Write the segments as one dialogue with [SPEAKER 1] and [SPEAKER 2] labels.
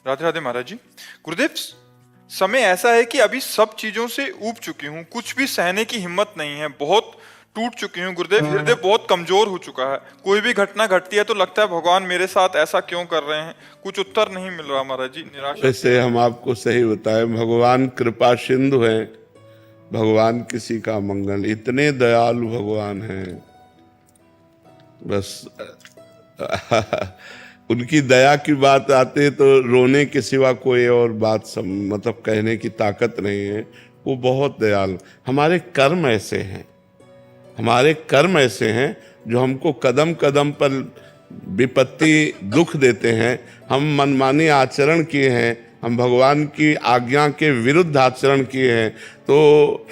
[SPEAKER 1] राधे राधे महाराज जी। गुरुदेव, समय ऐसा है कि अभी सब चीजों से ऊब चुकी हूँ, कुछ भी सहने की हिम्मत नहीं है, बहुत टूट चुकी हूँ गुरुदेव। हृदय बहुत कमजोर हो चुका है। कोई भी घटना घटती है तो लगता है भगवान मेरे साथ ऐसा क्यों कर रहे हैं। कुछ उत्तर नहीं मिल रहा महाराज जी, निराशा।
[SPEAKER 2] वैसे हम आपको सही बताएं, भगवान कृपा सिंधु हैं। भगवान किसी का मंगल, इतने दयालु भगवान हैं। बस उनकी दया की बात आते तो रोने के सिवा कोई और बात मतलब कहने की ताकत नहीं है। वो बहुत दयालु। हमारे कर्म ऐसे हैं, हमारे कर्म ऐसे हैं जो हमको कदम कदम पर विपत्ति दुख देते हैं। हम मनमानी आचरण किए हैं, हम भगवान की आज्ञा के विरुद्ध आचरण किए हैं, तो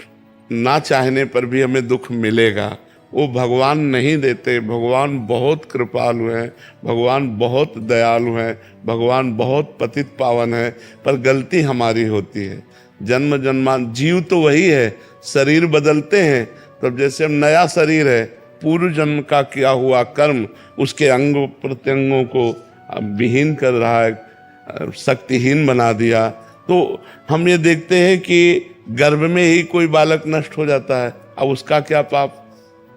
[SPEAKER 2] ना चाहने पर भी हमें दुख मिलेगा। वो भगवान नहीं देते। भगवान बहुत कृपालु हैं, भगवान बहुत दयालु हैं, भगवान बहुत पतित पावन है। पर गलती हमारी होती है। जन्म जन्मान जीव तो वही है, शरीर बदलते हैं। तब जैसे हम नया शरीर है, पूर्व जन्म का किया हुआ कर्म उसके अंग प्रत्यंगों को विहीन कर रहा है, शक्तिहीन बना दिया। तो हम ये देखते हैं कि गर्भ में ही कोई बालक नष्ट हो जाता है। अब उसका क्या पाप?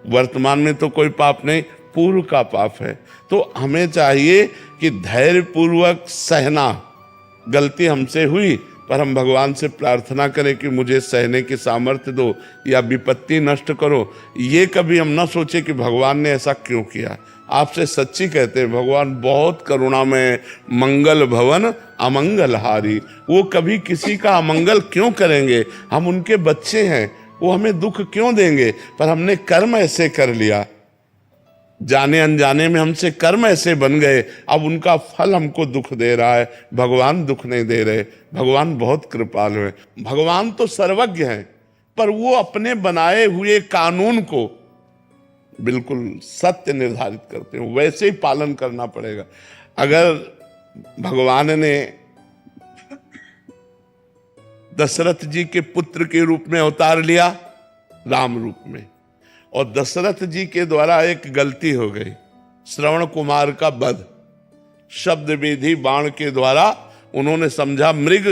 [SPEAKER 2] वर्तमान में तो कोई पाप नहीं, पूर्व का पाप है। तो हमें चाहिए कि धैर्य पूर्वक सहना। गलती हमसे हुई, पर हम भगवान से प्रार्थना करें कि मुझे सहने की सामर्थ्य दो या विपत्ति नष्ट करो। ये कभी हम ना सोचे कि भगवान ने ऐसा क्यों किया। आपसे सच्ची कहते हैं, भगवान बहुत करुणामय, मंगल भवन अमंगल हारी। वो कभी किसी का अमंगल क्यों करेंगे? हम उनके बच्चे हैं, वो हमें दुख क्यों देंगे? पर हमने कर्म ऐसे कर लिया, जाने अनजाने में हमसे कर्म ऐसे बन गए, अब उनका फल हमको दुख दे रहा है। भगवान दुख नहीं दे रहे। भगवान बहुत कृपालु है। भगवान तो सर्वज्ञ हैं, पर वो अपने बनाए हुए कानून को बिल्कुल सत्य निर्धारित करते हैं, वैसे ही पालन करना पड़ेगा। अगर भगवान ने दशरथ जी के पुत्र के रूप में अवतार लिया, राम रूप में, और दशरथ जी के द्वारा एक गलती हो गई, श्रवण कुमार का वध। शब्द विधि बाण के द्वारा उन्होंने समझा मृग,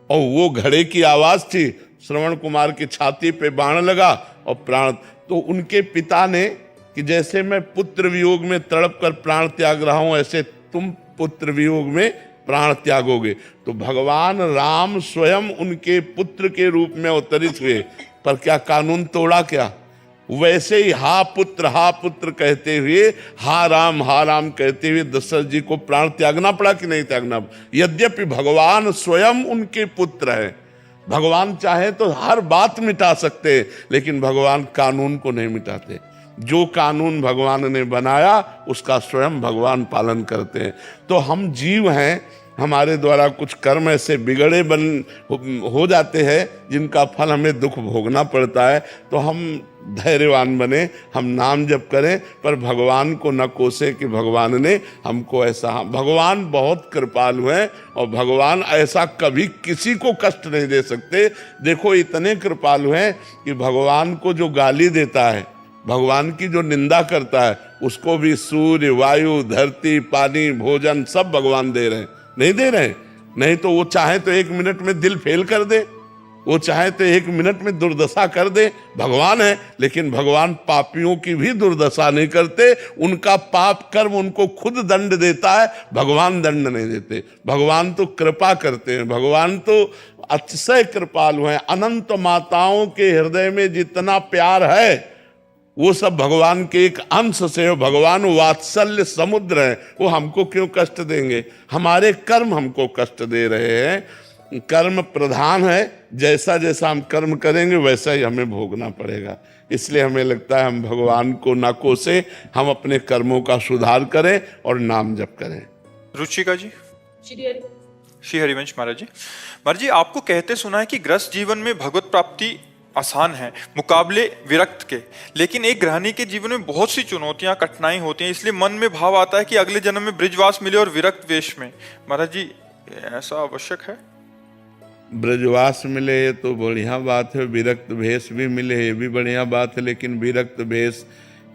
[SPEAKER 2] और वो घड़े की आवाज थी। श्रवण कुमार की छाती पे बाण लगा और प्राण। तो उनके पिता ने कि जैसे मैं पुत्र वियोग में तड़प कर प्राण त्याग रहा हूं, ऐसे तुम पुत्र वियोग में प्राण त्यागोगे। तो भगवान राम स्वयं उनके पुत्र के रूप में अवतरित हुए, पर क्या कानून तोड़ा? क्या? वैसे ही हा पुत्र कहते हुए, हा राम कहते हुए दशरथ जी को प्राण त्यागना पड़ा कि नहीं त्यागना? यद्यपि भगवान स्वयं उनके पुत्र हैं, भगवान चाहे तो हर बात मिटा सकते, लेकिन भगवान कानून को नहीं मिटाते। जो कानून भगवान ने बनाया उसका स्वयं भगवान पालन करते हैं। तो हम जीव हैं, हमारे द्वारा कुछ कर्म ऐसे बिगड़े हो जाते हैं जिनका फल हमें दुख भोगना पड़ता है। तो हम धैर्यवान बने, हम नाम जप करें, पर भगवान को न कोसे कि भगवान ने हमको ऐसा। भगवान बहुत कृपालु हैं, और भगवान ऐसा कभी किसी को कष्ट नहीं दे सकते। देखो, इतने कृपालु हैं कि भगवान को जो गाली देता है, भगवान की जो निंदा करता है, उसको भी सूर्य, वायु, धरती, पानी, भोजन सब भगवान दे रहे हैं। नहीं दे रहे? नहीं तो वो चाहे तो 1 मिनट में दिल फेल कर दे, वो चाहे तो 1 मिनट में दुर्दशा कर दे। भगवान है, लेकिन भगवान पापियों की भी दुर्दशा नहीं करते। उनका पाप कर्म उनको खुद दंड देता है, भगवान दंड नहीं देते। भगवान तो कृपा करते हैं, भगवान तो अतिशय कृपालु हैं। अनंत माताओं के हृदय में जितना प्यार है, वो सब भगवान के एक अंश से हो। भगवान वात्सल्य समुद्र है, वो हमको क्यों कष्ट देंगे? हमारे कर्म हमको कष्ट दे रहे हैं। कर्म प्रधान है, जैसा जैसा हम कर्म करेंगे वैसा ही हमें भोगना पड़ेगा। इसलिए हमें लगता है हम भगवान को न कोसे, हम अपने कर्मों का सुधार करें और नाम जप करें।
[SPEAKER 1] रुचिका जी। श्री हरिवंश महाराज जी। महाराज जी, आपको कहते सुना है कि गृहस्थ जीवन में भगवत प्राप्ति आसान है मुकाबले विरक्त के, लेकिन एक गृहिणी के जीवन में बहुत सी चुनौतियां, कठिनाई होती हैं, इसलिए मन में भाव आता है कि अगले जन्म में ब्रिजवास मिले और विरक्त वेश में। महाराज जी, ऐसा आवश्यक है?
[SPEAKER 2] ब्रजवास मिले तो बढ़िया बात है, विरक्त भेष भी मिले ये भी बढ़िया बात है, लेकिन विरक्त भेष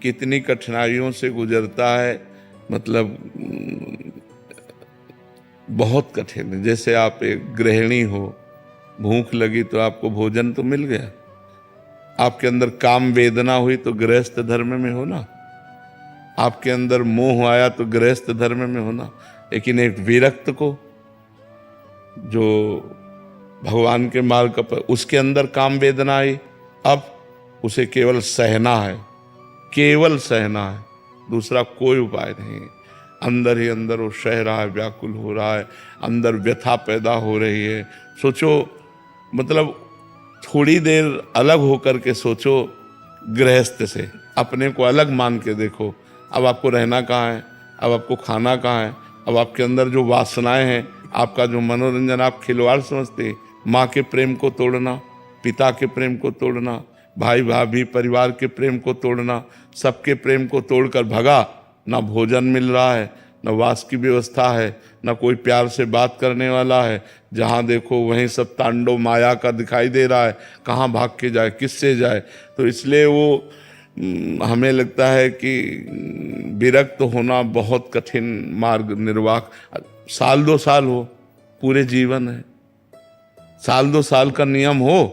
[SPEAKER 2] कितनी कठिनाइयों से गुजरता है। मतलब बहुत कठिन है। जैसे आप एक गृहिणी हो, भूख लगी तो आपको भोजन तो मिल गया, आपके अंदर काम वेदना हुई तो गृहस्थ धर्म में हो ना, आपके अंदर मोह आया तो गृहस्थ धर्म में होना। लेकिन एक विरक्त को, जो भगवान के मार्ग पर, उसके अंदर काम वेदना आई, अब उसे केवल सहना है, केवल सहना है, दूसरा कोई उपाय नहीं। अंदर ही अंदर वो सह रहा है, व्याकुल हो रहा है, अंदर व्यथा पैदा हो रही है। सोचो, मतलब थोड़ी देर अलग होकर के सोचो, गृहस्थ से अपने को अलग मान के देखो। अब आपको रहना कहाँ है, अब आपको खाना कहाँ है, अब आपके अंदर जो वासनाएं हैं, आपका जो मनोरंजन आप खिलवाड़ समझते, माँ के प्रेम को तोड़ना, पिता के प्रेम को तोड़ना, भाई भाभी परिवार के प्रेम को तोड़ना, सबके प्रेम को तोड़कर भगा। ना भोजन मिल रहा है, न वास की व्यवस्था है, न कोई प्यार से बात करने वाला है। जहाँ देखो वहीं सब तांडव माया का दिखाई दे रहा है। कहाँ भाग के जाए, किससे जाए? तो इसलिए वो हमें लगता है कि विरक्त होना बहुत कठिन मार्ग निर्वाह। साल 2 साल हो, पूरे जीवन है। साल 2 साल का नियम हो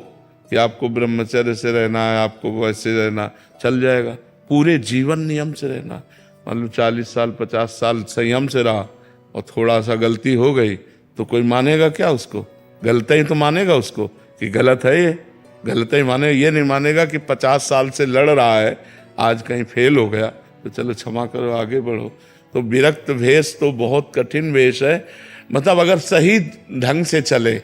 [SPEAKER 2] कि आपको ब्रह्मचर्य से रहना है, आपको वैसे रहना, चल जाएगा। पूरे जीवन नियम से रहना, मान लो 40 साल 50 साल संयम से रहा और थोड़ा सा गलती हो गई तो कोई मानेगा क्या उसको? गलत ही तो मानेगा उसको कि गलत है, ये गलत ही माने। ये नहीं मानेगा कि 50 साल से लड़ रहा है, आज कहीं फेल हो गया तो चलो क्षमा करो, आगे बढ़ो। तो विरक्त वेश तो बहुत कठिन वेश है। मतलब अगर सही ढंग से चले,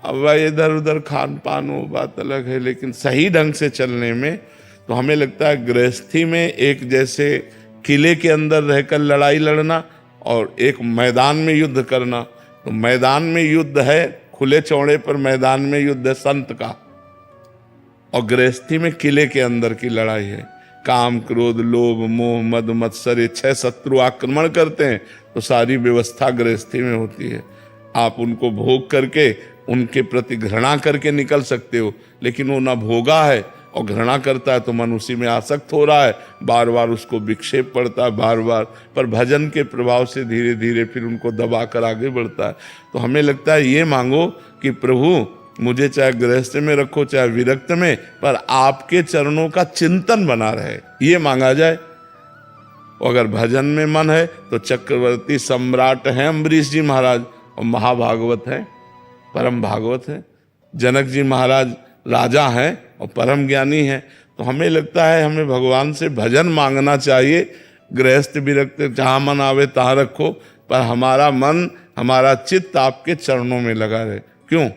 [SPEAKER 2] अब इधर उधर खान पान वो बात अलग है, लेकिन सही ढंग से चलने में तो हमें लगता है गृहस्थी में एक जैसे किले के अंदर रहकर लड़ाई लड़ना और एक मैदान में युद्ध करना। तो मैदान में युद्ध है, खुले चौड़े पर मैदान में युद्ध है संत का, और गृहस्थी में किले के अंदर की लड़ाई है। काम क्रोध लोभ मोह मद मत्सर, ये 6 शत्रु आक्रमण करते हैं, तो सारी व्यवस्था गृहस्थी में होती है। आप उनको भोग करके उनके प्रति घृणा करके निकल सकते हो, लेकिन वो ना भोगा है और घृणा करता है तो मन उसी में आसक्त हो रहा है, बार बार उसको विक्षेप पड़ता है, बार बार। पर भजन के प्रभाव से धीरे धीरे फिर उनको दबा कर आगे बढ़ता है। तो हमें लगता है ये मांगो कि प्रभु मुझे चाहे गृहस्थ में रखो चाहे विरक्त में, पर आपके चरणों का चिंतन बना रहे, ये मांगा जाए। अगर भजन में मन है तो चक्रवर्ती सम्राट हैं अम्बरीश जी महाराज, और महाभागवत है, परम भागवत है। जनक जी महाराज राजा हैं और परम ज्ञानी हैं। तो हमें लगता है हमें भगवान से भजन मांगना चाहिए। गृहस्थ विरक्त जहाँ मन आवे तहाँ रखो, पर हमारा मन हमारा चित्त आपके चरणों में लगा रहे। क्यों?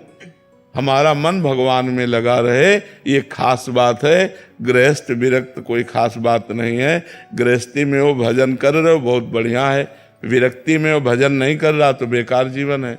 [SPEAKER 2] हमारा मन भगवान में लगा रहे, ये खास बात है। गृहस्थ विरक्त कोई खास बात नहीं है। गृहस्थी में वो भजन कर रहे हो बहुत बढ़िया है, विरक्ति में वो भजन नहीं कर रहा तो बेकार जीवन है।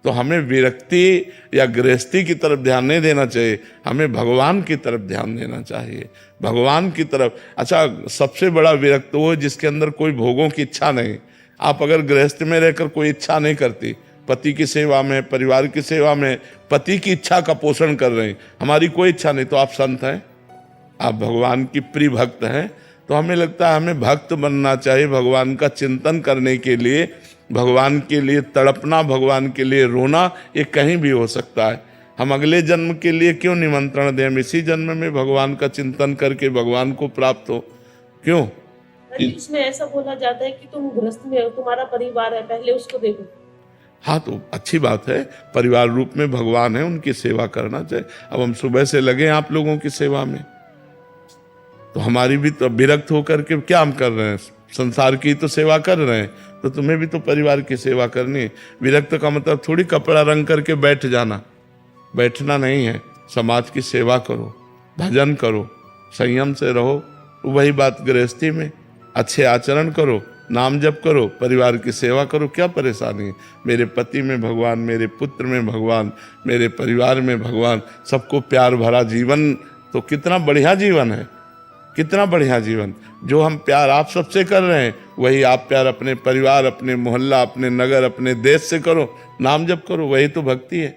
[SPEAKER 2] तो हमें विरक्ति या गृहस्थी की तरफ ध्यान नहीं देना चाहिए, हमें भगवान की तरफ ध्यान देना चाहिए, भगवान की तरफ। अच्छा, सबसे बड़ा विरक्त वो है जिसके अंदर कोई भोगों की इच्छा नहीं। आप अगर गृहस्थ में रहकर कोई इच्छा नहीं करती, पति की सेवा में, परिवार की सेवा में, पति की इच्छा का पोषण कर रहे हैं, हमारी कोई इच्छा नहीं, तो आप संत हैं, आप भगवान की प्रिय भक्त हैं। तो हमें लगता है हमें भक्त बनना चाहिए, भगवान का चिंतन करने के लिए, भगवान के लिए तड़पना, भगवान के लिए रोना, ये कहीं भी हो सकता है। हम अगले जन्म के लिए क्यों निमंत्रण दें? हम इसी जन्म में भगवान का चिंतन करके भगवान को प्राप्त हो। क्यों?
[SPEAKER 3] इसमें ऐसा बोला जाता है कि तुम गृहस्थ में हो, तुम्हारा परिवार है, पहले उसको देखो।
[SPEAKER 2] हाँ, तो अच्छी बात है, परिवार रूप में भगवान है, उनकी सेवा करना चाहिए। अब हम सुबह से लगे आप लोगों की सेवा में, तो हमारी भी तो विरक्त होकर के क्या हम कर रहे हैं? संसार की तो सेवा कर रहे हैं, तो तुम्हें भी तो परिवार की सेवा करनी है। विरक्त का मतलब थोड़ी कपड़ा रंग करके बैठ जाना, बैठना नहीं है। समाज की सेवा करो, भजन करो, संयम से रहो। वही बात गृहस्थी में, अच्छे आचरण करो, नाम जप करो, परिवार की सेवा करो, क्या परेशानी है? मेरे पति में भगवान, मेरे पुत्र में भगवान, मेरे परिवार में भगवान, सबको प्यार भरा जीवन, तो कितना बढ़िया जीवन है, कितना बढ़िया जीवन। जो हम प्यार आप सबसे कर रहे हैं, वही आप प्यार अपने परिवार, अपने मोहल्ला, अपने नगर, अपने देश से करो, नाम जप करो, वही तो भक्ति है।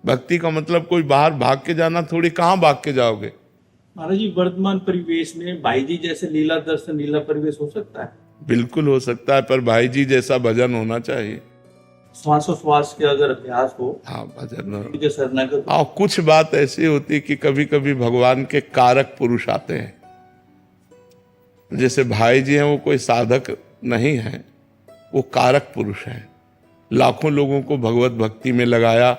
[SPEAKER 2] भक्ति का मतलब कोई बाहर भाग के जाना थोड़ी, कहाँ भाग के जाओगे?
[SPEAKER 4] महाराज जी, वर्तमान परिवेश में भाई जी जैसे लीला दर्शन, लीला परिवेश हो सकता है?
[SPEAKER 2] बिल्कुल हो सकता है, पर भाई जी जैसा भजन होना चाहिए।
[SPEAKER 4] श्वासोश्वास के अगर अभ्यास हो
[SPEAKER 2] हाँ भजन।
[SPEAKER 4] के शरणागत
[SPEAKER 2] हाँ, कुछ बात ऐसी होती है कि कभी कभी भगवान के कारक पुरुष आते हैं। जैसे भाई जी हैं, वो कोई साधक नहीं है, वो कारक पुरुष हैं। लाखों लोगों को भगवत भक्ति में लगाया,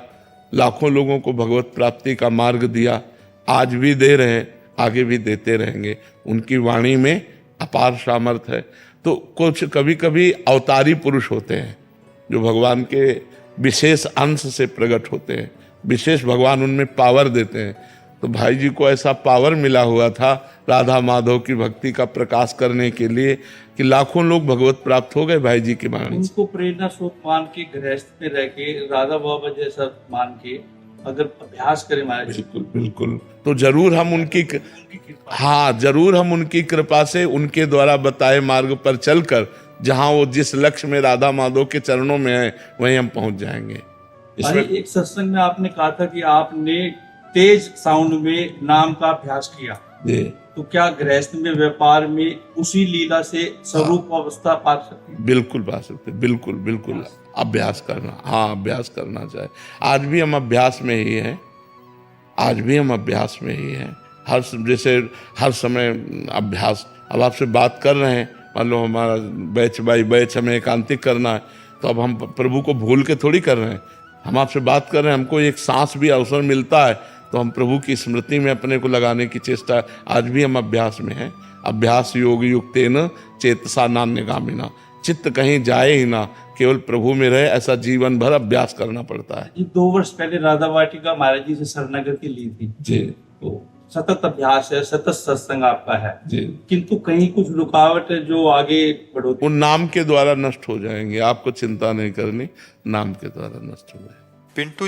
[SPEAKER 2] लाखों लोगों को भगवत प्राप्ति का मार्ग दिया, आज भी दे रहे हैं, आगे भी देते रहेंगे। उनकी वाणी में अपार सामर्थ्य है। तो कुछ कभी कभी अवतारी पुरुष होते हैं जो भगवान के विशेष अंश से प्रकट होते हैं, विशेष भगवान उनमें पावर देते हैं। तो भाई जी को ऐसा पावर मिला हुआ था राधा माधव की भक्ति का प्रकाश करने के लिए कि लाखों लोग भगवत प्राप्त हो गए भाई जी की वाणी से।
[SPEAKER 4] उनको प्रेरणा स्रोत मान के गृहस्थ में रह के राधा बाबा जैसा मान के अगर अभ्यास करें महाराज जी,
[SPEAKER 2] बिल्कुल बिल्कुल, तो जरूर हम उनकी हाँ जरूर हम उनकी कृपा से उनके द्वारा बताए मार्ग पर चलकर जहां वो जिस लक्ष्य में राधा माधव के चरणों में है वहीं हम पहुंच जाएंगे।
[SPEAKER 4] अरे एक सत्संग में आपने कहा था कि आपने तेज साउंड में नाम का अभ्यास किया,
[SPEAKER 2] जी
[SPEAKER 4] तो क्या गृहस्थ में व्यापार में उसी लीला से स्वरूप अवस्था पा सकते हैं?
[SPEAKER 2] बिल्कुल पा सकते, बिल्कुल बिल्कुल। अभ्यास करना, हाँ अभ्यास करना चाहिए। आज भी हम अभ्यास में ही हैं, आज भी हम अभ्यास में ही हैं। जैसे हर समय अभ्यास। अब आपसे बात कर रहे हैं, मान लो हमारा बैच बाई बैच हमें एकांतिक करना है, तो अब हम प्रभु को भूल के थोड़ी कर रहे हैं। हम आपसे बात कर रहे हैं, हमको एक सांस भी अवसर मिलता है तो हम प्रभु की स्मृति में अपने को लगाने की चेष्टा। आज भी हम अभ्यास में हैं। अभ्यास योग युक्तेन चेतसा नान्यगामिना, चित्त कहीं जाए ही ना, केवल प्रभु में रहे, ऐसा जीवन भर अभ्यास करना पड़ता है।
[SPEAKER 4] जी 2 वर्ष पहले राधा वाटिका महाराज जी से शरणागति ली थी
[SPEAKER 2] जी,
[SPEAKER 4] तो सतत अभ्यास है, सतत सत्संग आपका है
[SPEAKER 2] जी।
[SPEAKER 4] किंतु कहीं कुछ रुकावट है जो आगे बढ़ोतरी
[SPEAKER 2] उन नाम के द्वारा नष्ट हो जाएंगे, आपको चिंता नहीं करनी, नाम के द्वारा नष्ट हो जाएंगे।
[SPEAKER 1] पिंटू